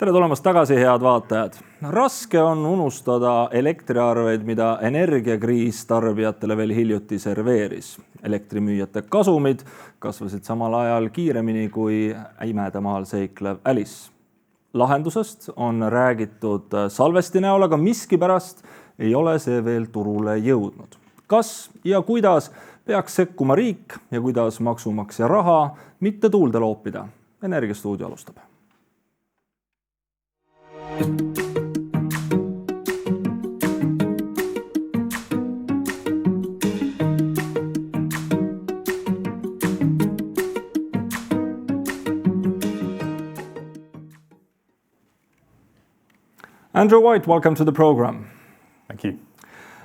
Tere tulemast tagasi, head vaatajad! Raske on unustada elektriarveid, mida energiakriis tarbijatele veel hiljuti serveeris. Elektrimüüjate kasumid kasvasid samal ajal kiiremini kui imedemaal seiklev Alice. Lahendusest on räägitud salvesti näol, aga miskipärast ei ole see veel turule jõudnud. Kas ja kuidas peaks sekkuma riik ja kuidas maksumaksja raha mitte tuulde loopida? Energiastuudio alustab. Andrew White, welcome to the program. Thank you.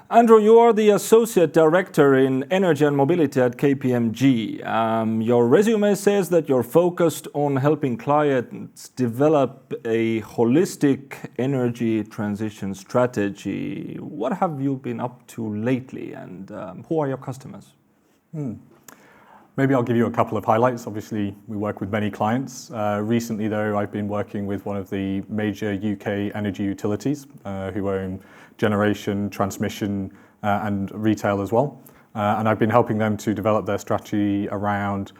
Andrew, you are the Associate Director in Energy and Mobility at KPMG. Your resume says that you're focused on helping clients develop a holistic energy transition strategy. What have you been up to lately and who are your customers? Maybe I'll give you a couple of highlights. Obviously, we work with many clients. Recently, though, I've been working with one of the major UK energy utilities who own generation, transmission, and retail as well. And I've been helping them to develop their strategy around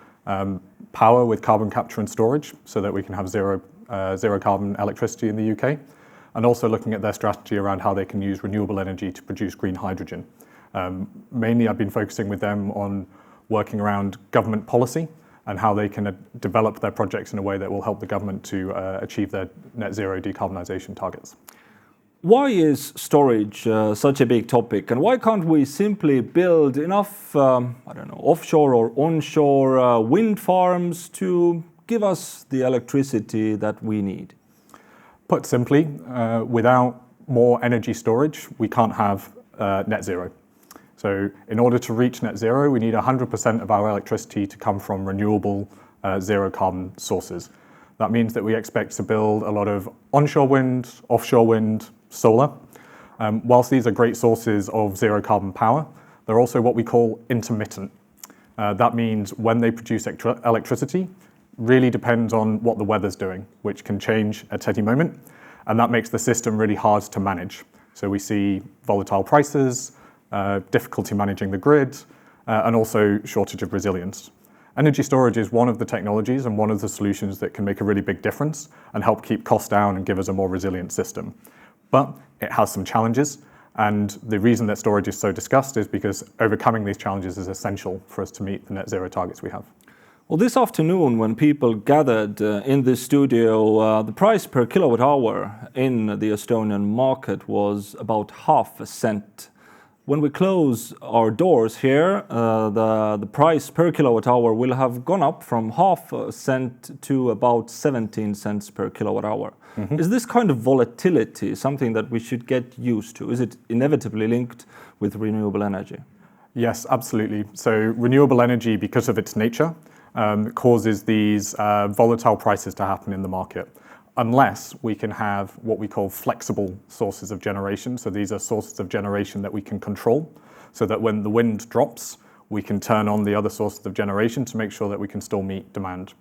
power with carbon capture and storage so that we can have zero carbon electricity in the UK. And also looking at their strategy around how they can use renewable energy to produce green hydrogen. Mainly, I've been focusing with them on working around government policy and how they can develop their projects in a way that will help the government to achieve their net zero decarbonisation targets. Why is storage such a big topic, and why can't we simply build enough, offshore or onshore wind farms to give us the electricity that we need? Put simply, without more energy storage, we can't have net zero. So in order to reach net zero, we need 100% of our electricity to come from renewable zero carbon sources. That means that we expect to build a lot of onshore wind, offshore wind, solar. Whilst these are great sources of zero carbon power, they're also what we call intermittent. That means when they produce electricity, really depends on what the weather's doing, which can change at any moment. And that makes the system really hard to manage. So we see volatile prices, difficulty managing the grid, and also shortage of resilience. Energy storage is one of the technologies and one of the solutions that can make a really big difference and help keep costs down and give us a more resilient system. But it has some challenges, and the reason that storage is so discussed is because overcoming these challenges is essential for us to meet the net zero targets we have. Well, this afternoon when people gathered in this studio, the price per kilowatt hour in the Estonian market was about half a cent. When we close our doors here, the price per kilowatt hour will have gone up from half a cent to about 17 cents per kilowatt hour. Mm-hmm. Is this kind of volatility something that we should get used to? Is it inevitably linked with renewable energy? Yes, absolutely. So renewable energy, because of its nature, causes these volatile prices to happen in the market. Unless we can have what we call flexible sources of generation. So these are sources of generation that we can control, so that when the wind drops, we can turn on the other sources of generation to make sure that we can still meet demand.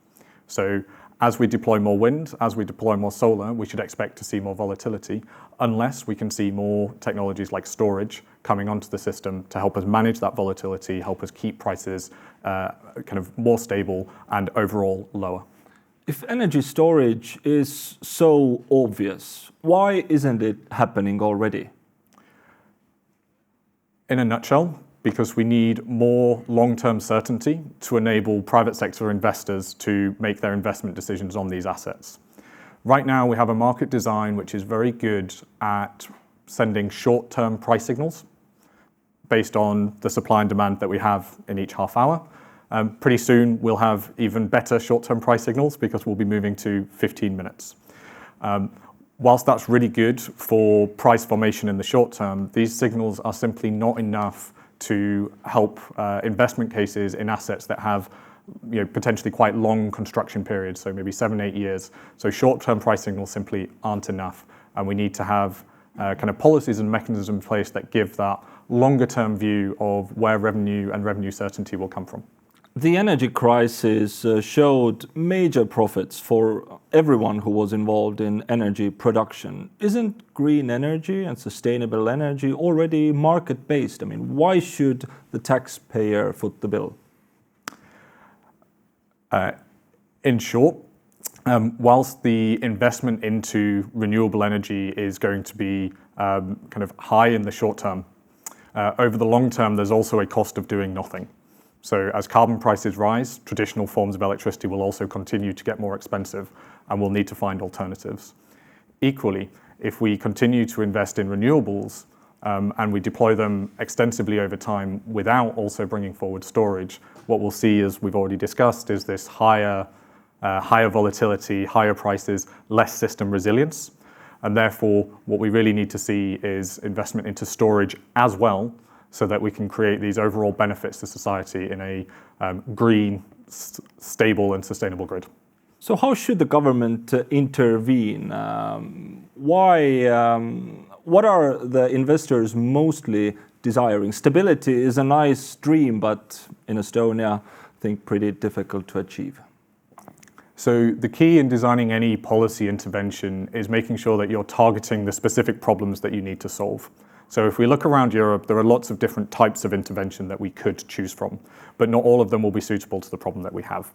So as we deploy more wind, as we deploy more solar, we should expect to see more volatility, unless we can see more technologies like storage coming onto the system to help us manage that volatility, help us keep prices kind of more stable and overall lower. If energy storage is so obvious, why isn't it happening already? In a nutshell, because we need more long-term certainty to enable private sector investors to make their investment decisions on these assets. Right now, we have a market design which is very good at sending short-term price signals based on the supply and demand that we have in each half hour. Pretty soon, we'll have even better short-term price signals because we'll be moving to 15 minutes. Whilst that's really good for price formation in the short term, these signals are simply not enough to help investment cases in assets that have potentially quite long construction periods, so maybe 7-8 years. So short-term price signals simply aren't enough, and we need to have kind of policies and mechanisms in place that give that longer-term view of where revenue and revenue certainty will come from. The energy crisis showed major profits for everyone who was involved in energy production. Isn't green energy and sustainable energy already market-based? I mean, why should the taxpayer foot the bill? In short, whilst the investment into renewable energy is going to be kind of high in the short term, over the long term, there's also a cost of doing nothing. So as carbon prices rise, traditional forms of electricity will also continue to get more expensive and we'll need to find alternatives. Equally, if we continue to invest in renewables and we deploy them extensively over time without also bringing forward storage, what we'll see, as we've already discussed, is this higher volatility, higher prices, less system resilience. And therefore, what we really need to see is investment into storage as well, so that we can create these overall benefits to society in a green, stable and sustainable grid. So how should the government intervene? What are the investors mostly desiring? Stability is a nice dream, but in Estonia, I think pretty difficult to achieve. So the key in designing any policy intervention is making sure that you're targeting the specific problems that you need to solve. So if we look around Europe, there are lots of different types of intervention that we could choose from, but not all of them will be suitable to the problem that we have.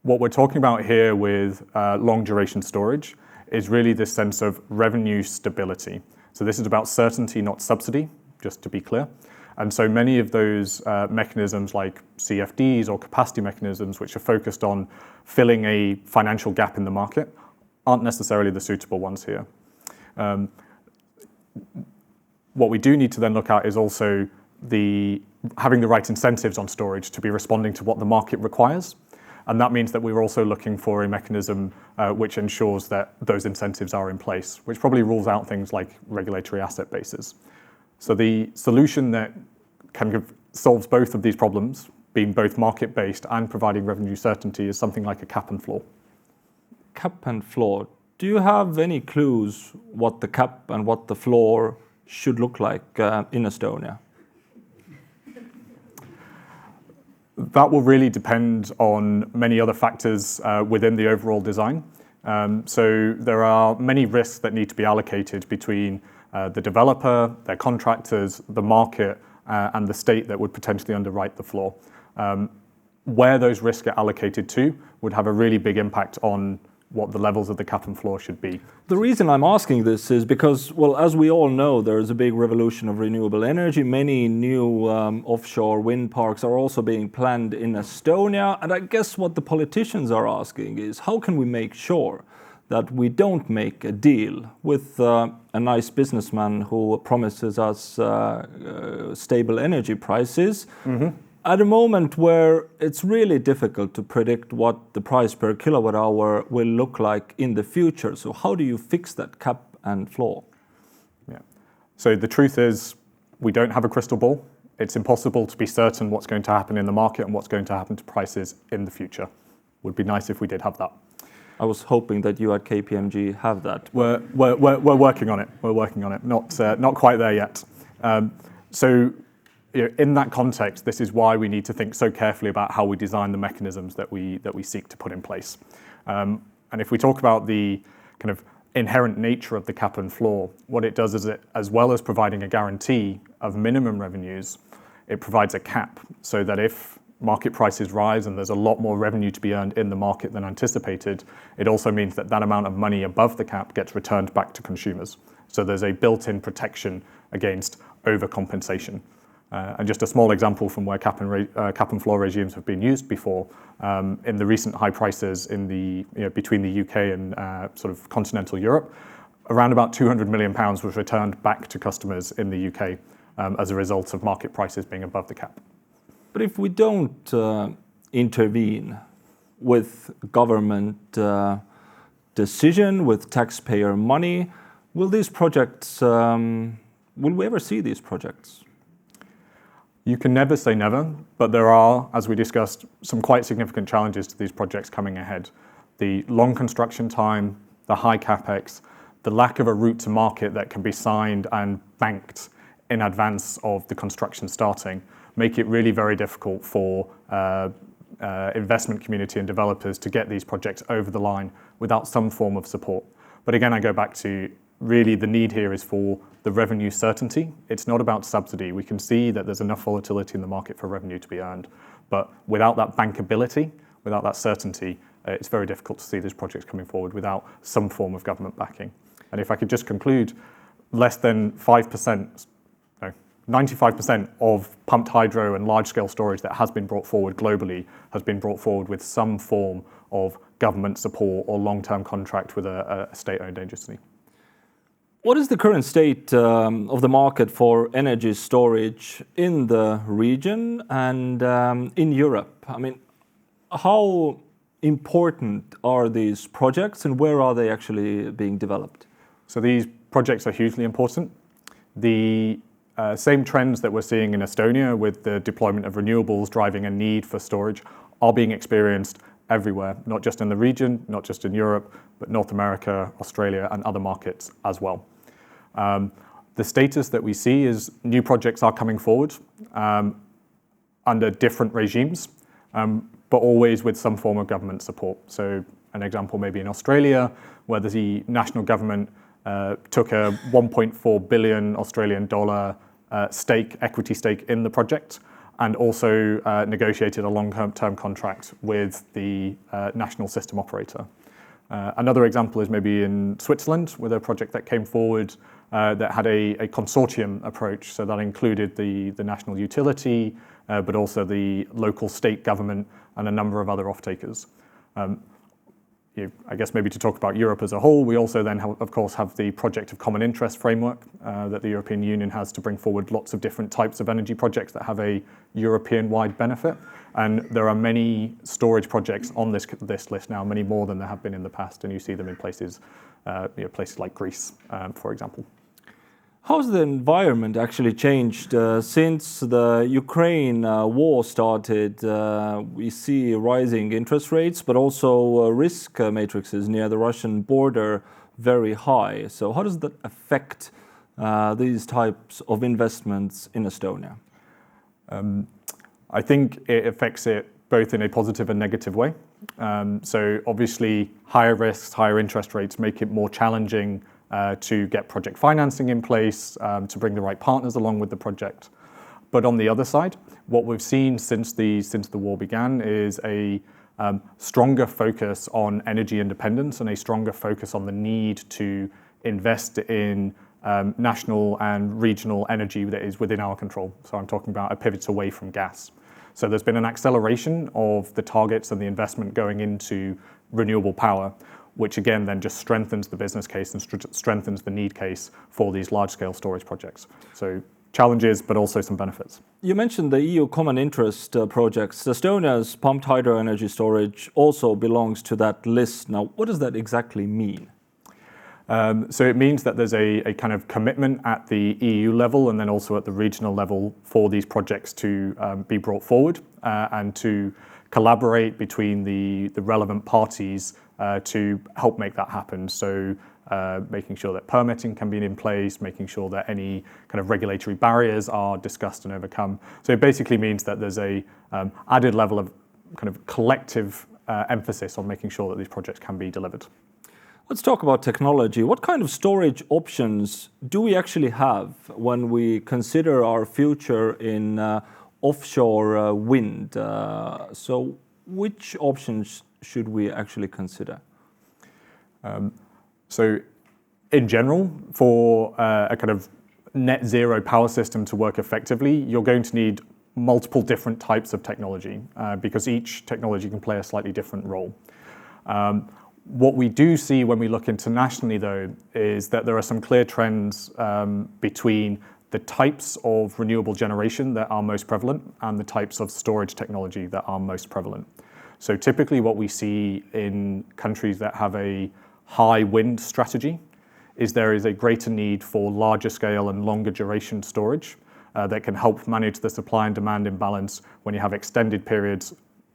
What we're talking about here with long duration storage is really this sense of revenue stability. So this is about certainty, not subsidy, just to be clear. And so many of those mechanisms like CFDs or capacity mechanisms, which are focused on filling a financial gap in the market, aren't necessarily the suitable ones here. What we do need to then look at is also having the right incentives on storage to be responding to what the market requires. And that means that we're also looking for a mechanism which ensures that those incentives are in place, which probably rules out things like regulatory asset bases. So the solution that kind of solves both of these problems, being both market-based and providing revenue certainty, is something like a cap and floor. Cap and floor. Do you have any clues what the cap and what the floor should look like in Estonia? That will really depend on many other factors within the overall design. So there are many risks that need to be allocated between the developer, their contractors, the market, and the state that would potentially underwrite the floor. Where those risks get allocated to would have a really big impact on what the levels of the cap and floor should be. The reason I'm asking this is because, well, as we all know, there is a big revolution of renewable energy. Many new offshore wind parks are also being planned in Estonia. And I guess what the politicians are asking is, how can we make sure that we don't make a deal with a nice businessman who promises us stable energy prices at a moment where it's really difficult to predict what the price per kilowatt hour will look like in the future. So how do you fix that cap and floor? Yeah. So the truth is, we don't have a crystal ball. It's impossible to be certain what's going to happen in the market and what's going to happen to prices in the future. Would be nice if we did have that. I was hoping that you at KPMG have that. We're working on it. We're working on it. Not quite there yet. So in that context, this is why we need to think so carefully about how we design the mechanisms that we seek to put in place. And if we talk about the kind of inherent nature of the cap and floor, what it does is it, as well as providing a guarantee of minimum revenues, it provides a cap so that if market prices rise and there's a lot more revenue to be earned in the market than anticipated, it also means that that amount of money above the cap gets returned back to consumers. So there's a built-in protection against overcompensation. And just a small example from where cap and floor regimes have been used before, in the recent high prices in between the UK and sort of continental Europe, around about £200 million was returned back to customers in the UK as a result of market prices being above the cap. But if we don't intervene with government decision, with taxpayer money, will these projects, will we ever see these projects? You can never say never, but there are, as we discussed, some quite significant challenges to these projects coming ahead. The long construction time, the high capex, the lack of a route to market that can be signed and banked in advance of the construction starting make it really very difficult for investment community and developers to get these projects over the line without some form of support. But again, I go back to really the need here is for the revenue certainty. It's not about subsidy. We can see that there's enough volatility in the market for revenue to be earned. But without that bankability, without that certainty, it's very difficult to see these projects coming forward without some form of government backing. And if I could just conclude, less than 5%, 95% of pumped hydro and large-scale storage that has been brought forward globally has been brought forward with some form of government support or long-term contract with a state-owned agency. What is the current state of the market for energy storage in the region and in Europe? I mean, how important are these projects and where are they actually being developed? So these projects are hugely important. The same trends that we're seeing in Estonia with the deployment of renewables driving a need for storage are being experienced everywhere, not just in the region, not just in Europe, but North America, Australia, and other markets as well. The status that we see is new projects are coming forward under different regimes, but always with some form of government support. So an example maybe in Australia, where the national government took a 1.4 billion Australian dollar equity stake in the project, and also negotiated a long-term contract with the national system operator. Another example is maybe in Switzerland, with a project that came forward that had a consortium approach. So that included the national utility, but also the local state government and a number of other off-takers. I guess maybe to talk about Europe as a whole, we also then, of course, have the project of common interest framework that the European Union has to bring forward lots of different types of energy projects that have a European-wide benefit. And there are many storage projects on this list now, many more than there have been in the past, and you see them in places like Greece, for example. How's the environment actually changed since the Ukraine war started? We see rising interest rates, but also risk matrices near the Russian border very high. So how does that affect these types of investments in Estonia? I think it affects it both in a positive and negative way. So obviously higher risks, higher interest rates make it more challenging to get project financing in place, to bring the right partners along with the project. But on the other side, what we've seen since the war began is a stronger focus on energy independence and a stronger focus on the need to invest in national and regional energy that is within our control. So I'm talking about a pivot away from gas. So there's been an acceleration of the targets and the investment going into renewable power, which again then just strengthens the business case and strengthens the need case for these large-scale storage projects. So challenges, but also some benefits. You mentioned the EU common interest projects. Estonia's pumped hydro energy storage also belongs to that list. Now, what does that exactly mean? So it means that there's a kind of commitment at the EU level and then also at the regional level for these projects to be brought forward and to collaborate between the relevant parties to help make that happen. So making sure that permitting can be in place, making sure that any kind of regulatory barriers are discussed and overcome. So it basically means that there's a added level of kind of collective emphasis on making sure that these projects can be delivered. Let's talk about technology. What kind of storage options do we actually have when we consider our future in offshore wind? So which options should we actually consider? So in general, for a kind of net zero power system to work effectively, you're going to need multiple different types of technology because each technology can play a slightly different role. What we do see when we look internationally, though, is that there are some clear trends between the types of renewable generation that are most prevalent and the types of storage technology that are most prevalent. So typically what we see in countries that have a high wind strategy is there is a greater need for larger scale and longer duration storage that can help manage the supply and demand imbalance when you have extended periods,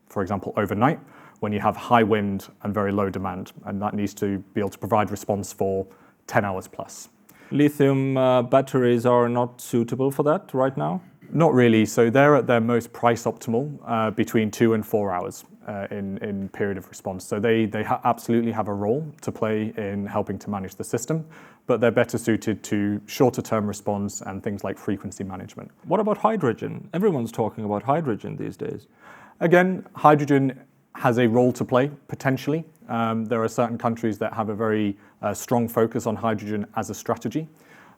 for example, overnight, when you have high wind and very low demand, and that needs to be able to provide response for 10 hours plus. Lithium batteries are not suitable for that right now? Not really. So they're at their most price optimal between 2 and 4 hours in period of response. So they absolutely have a role to play in helping to manage the system, but they're better suited to shorter term response and things like frequency management. What about hydrogen? Everyone's talking about hydrogen these days. Again, hydrogen has a role to play, potentially. There are certain countries that have a very strong focus on hydrogen as a strategy.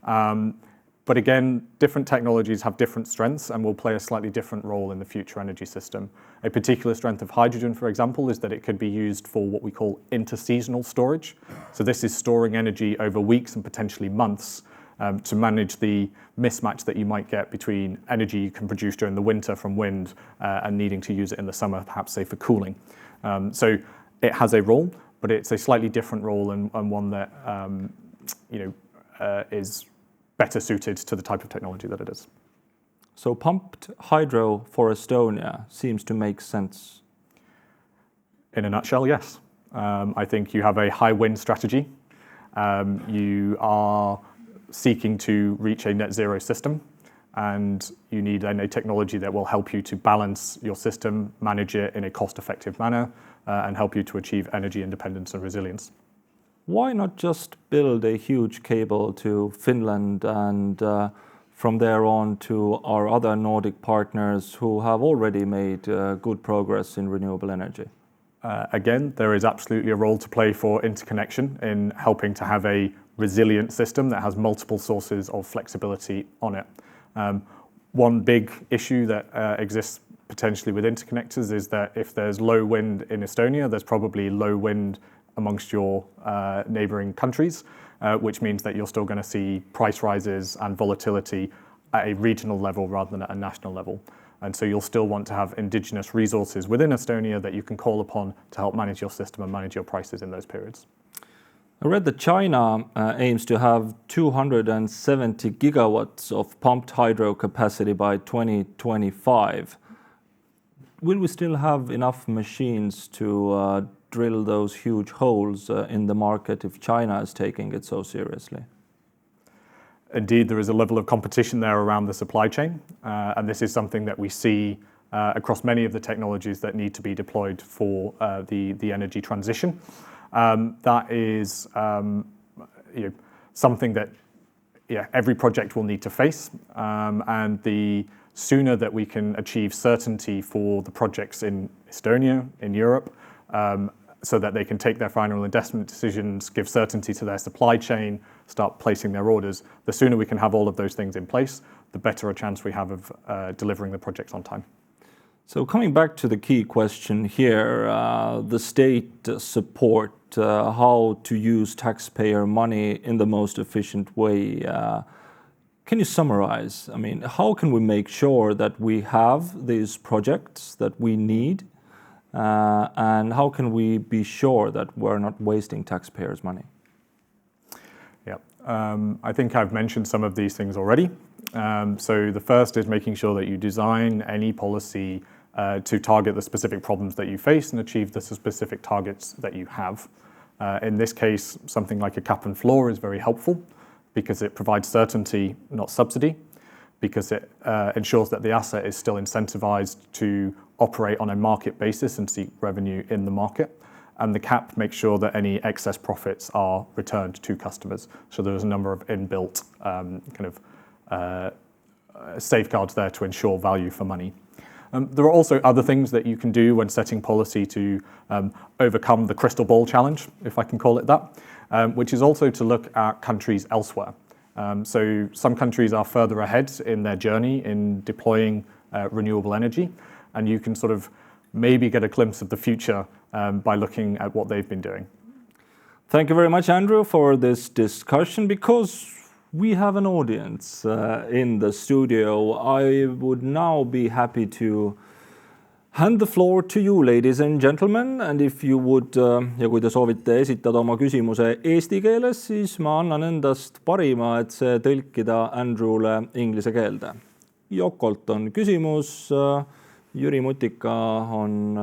But again, different technologies have different strengths and will play a slightly different role in the future energy system. A particular strength of hydrogen, for example, is that it could be used for what we call interseasonal storage. So this is storing energy over weeks and potentially months to manage the mismatch that you might get between energy you can produce during the winter from wind and needing to use it in the summer, perhaps say for cooling. So it has a role, but it's a slightly different role and one that is better suited to the type of technology that it is. So pumped hydro for Estonia seems to make sense. In a nutshell, yes. I think you have a high wind strategy. You are seeking to reach a net zero system, and you need then a technology that will help you to balance your system, manage it in a cost-effective manner, and help you to achieve energy independence and resilience. Why not just build a huge cable to Finland and from there on to our other Nordic partners who have already made good progress in renewable energy? Again, there is absolutely a role to play for interconnection in helping to have a resilient system that has multiple sources of flexibility on it. One big issue that exists potentially with interconnectors is that if there's low wind in Estonia, there's probably low wind amongst your neighboring countries, which means that you're still going to see price rises and volatility at a regional level rather than at a national level. And so you'll still want to have indigenous resources within Estonia that you can call upon to help manage your system and manage your prices in those periods. I read that China aims to have 270 gigawatts of pumped hydro capacity by 2025. Will we still have enough machines to drill those huge holes in the market if China is taking it so seriously? Indeed, there is a level of competition there around the supply chain, and this is something that we see across many of the technologies that need to be deployed for the energy transition. That is something that every project will need to face, and the sooner that we can achieve certainty for the projects in Estonia, in Europe, so that they can take their final investment decisions, give certainty to their supply chain, start placing their orders, the sooner we can have all of those things in place, the better a chance we have of delivering the projects on time. So coming back to the key question here, the state support, how to use taxpayer money in the most efficient way. Can you summarize? I mean, how can we make sure that we have these projects that we need? And how can we be sure that we're not wasting taxpayers' money? Yeah, I think I've mentioned some of these things already. So the first is making sure that you design any policy to target the specific problems that you face and achieve the specific targets that you have. In this case, something like a cap and floor is very helpful because it provides certainty, not subsidy, because it ensures that the asset is still incentivized to operate on a market basis and seek revenue in the market. And the cap makes sure that any excess profits are returned to customers. So there's a number of inbuilt safeguards there to ensure value for money. There are also other things that you can do when setting policy to overcome the crystal ball challenge, if I can call it that, which is also to look at countries elsewhere. So some countries are further ahead in their journey in deploying renewable energy, and you can sort of maybe get a glimpse of the future by looking at what they've been doing. Thank you very much, Andrew, for this discussion. Because we have an audience in the studio, I would now be happy to hand the floor to you, ladies and gentlemen, and if you would ja kui te soovite esitada oma küsimuse eesti keeles, siis ma annan endast parima, et see tõlkida Andrewle inglise keelde. Jokolt on küsimus, Jüri Mutika on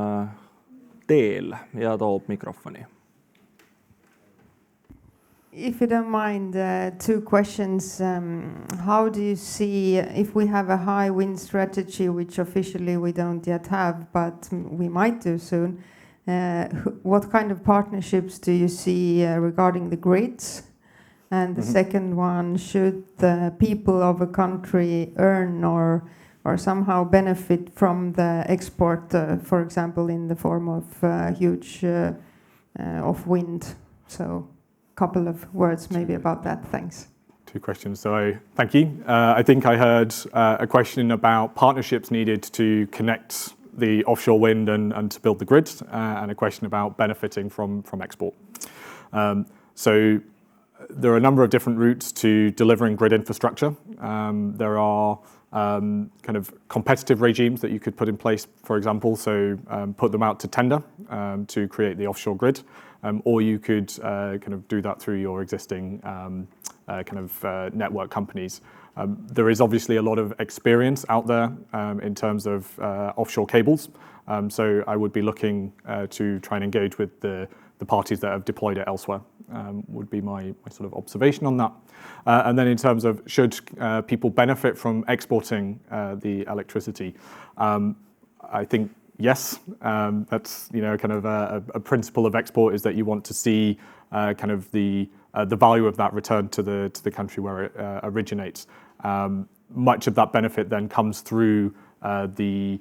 teel ja toob mikrofoni. If you don't mind, two questions. How do you see, if we have a high wind strategy, which officially we don't yet have, but we might do soon, what kind of partnerships do you see regarding the grids? And the second one, should the people of a country earn or somehow benefit from the export, for example, in the form of huge of wind? So couple of words maybe about that. Thanks. Two questions. So thank you. I think I heard a question about partnerships needed to connect the offshore wind and to build the grid, and a question about benefiting from export. So there are a number of different routes to delivering grid infrastructure. There are kind of competitive regimes that you could put in place, for example, so put them out to tender to create the offshore grid, or you could kind of do that through your existing network companies. There is obviously a lot of experience out there in terms of offshore cables, so I would be looking to try and engage with the parties that have deployed it elsewhere, would be my sort of observation on that. And then in terms of should people benefit from exporting the electricity, I think yes, that's kind of a principle of export, is that you want to see kind of the value of that return to the country where it originates. Much of that benefit then comes through the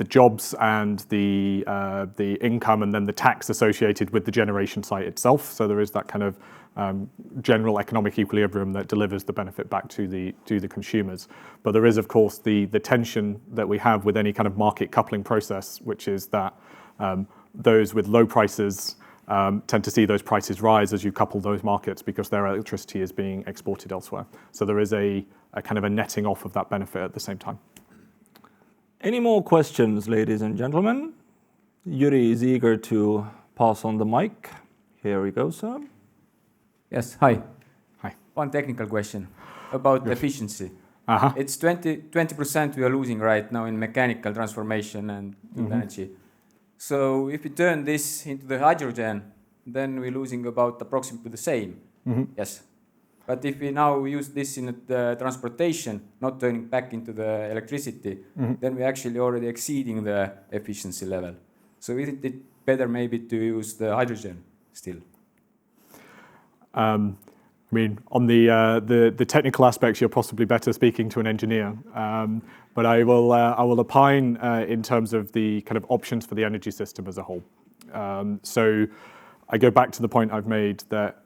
jobs and the income, and then the tax associated with the generation site itself. So there is that kind of general economic equilibrium that delivers the benefit back to the consumers. But there is, of course, the tension that we have with any kind of market coupling process, which is that those with low prices tend to see those prices rise as you couple those markets, because their electricity is being exported elsewhere. So there is a kind of a netting off of that benefit at the same time. Any more questions, ladies and gentlemen? Yuri is eager to pass on the mic. Here we go, sir. Yes, hi. Hi. One technical question about efficiency. Uh-huh. It's 20% we are losing right now in mechanical transformation and energy. So if we turn this into the hydrogen, then we're losing about approximately the same. Yes. But if we now use this in the transportation, not turning back into the electricity, then we're actually already exceeding the efficiency level. So isn't it better maybe to use the hydrogen still? I mean, on the technical aspects, you're possibly better speaking to an engineer. But I will opine in terms of the kind of options for the energy system as a whole. So I go back to the point I've made that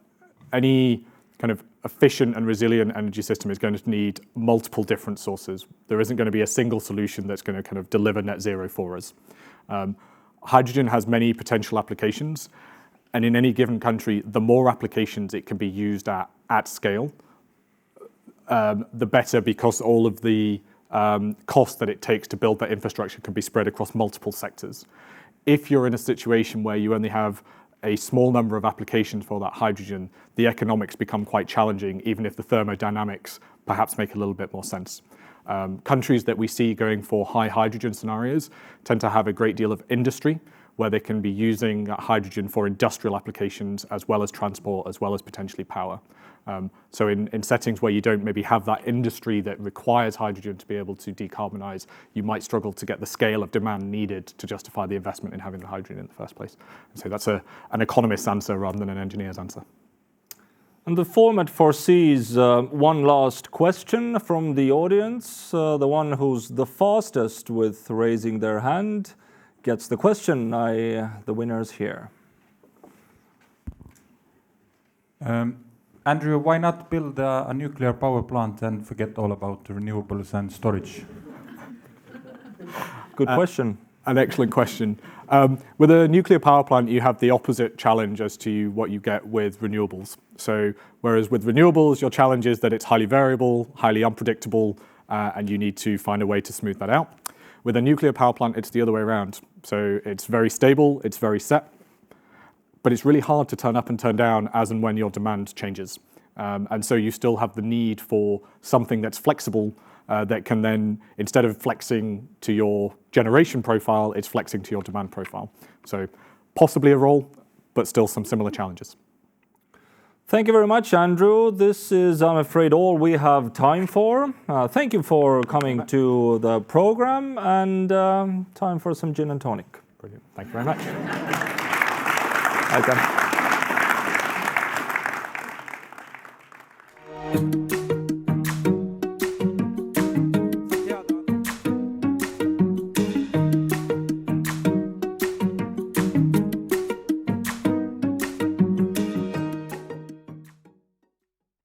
any kind of efficient and resilient energy system is going to need multiple different sources. There isn't going to be a single solution that's going to kind of deliver net zero for us. Hydrogen has many potential applications, and in any given country, the more applications it can be used at scale, the better, because all of the cost that it takes to build that infrastructure can be spread across multiple sectors. If you're in a situation where you only have a small number of applications for that hydrogen, the economics become quite challenging, even if the thermodynamics perhaps make a little bit more sense. Countries that we see going for high hydrogen scenarios tend to have a great deal of industry, where they can be using hydrogen for industrial applications, as well as transport, as well as potentially power. So in settings where you don't maybe have that industry that requires hydrogen to be able to decarbonize, you might struggle to get the scale of demand needed to justify the investment in having the hydrogen in the first place. So that's an economist's answer rather than an engineer's answer. And the format foresees one last question from the audience. The one who's the fastest with raising their hand gets the question. The winner's here. Andrew, why not build a nuclear power plant and forget all about renewables and storage? Good question. An excellent question. With a nuclear power plant, you have the opposite challenge as to what you get with renewables. So whereas with renewables, your challenge is that it's highly variable, highly unpredictable, and you need to find a way to smooth that out. With a nuclear power plant, it's the other way around. So it's very stable, it's very set, but it's really hard to turn up and turn down as and when your demand changes. And so you still have the need for something that's flexible, that can then, instead of flexing to your generation profile, it's flexing to your demand profile. So possibly a role, but still some similar challenges. Thank you very much, Andrew. This is, I'm afraid, all we have time for. Thank you for coming to the program, and time for some gin and tonic. Brilliant. Thank you very much. Aitäh.